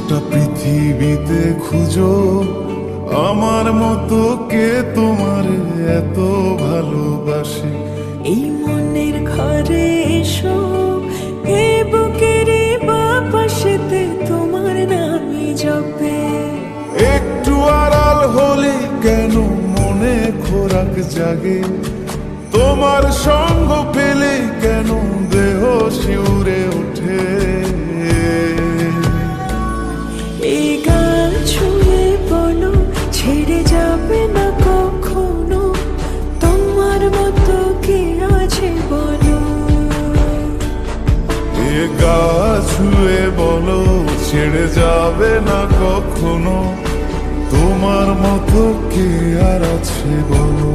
গোটা পৃথিবীতে খুঁজো আমার মতো কে তোমার এত ভালোবাসে। এই মনের ঘরে এসো, এ বুকের বাপাশেতে তোমার নামই জপে। একটু আড়াল হলে কেন মনে খোরাক জাগে, তোমার সঙ্গ পেলে কেন দেহ শিউরে ওঠে। এই গান ছুঁয়ে বলো, ছেড়ে যাবে না কখনো, তোমার মতো কে আছে বলো। এ গা ছুঁয়ে বলো, ছেড়ে যাবে না কখনো, তোমার মতো কে আর আছে বলো।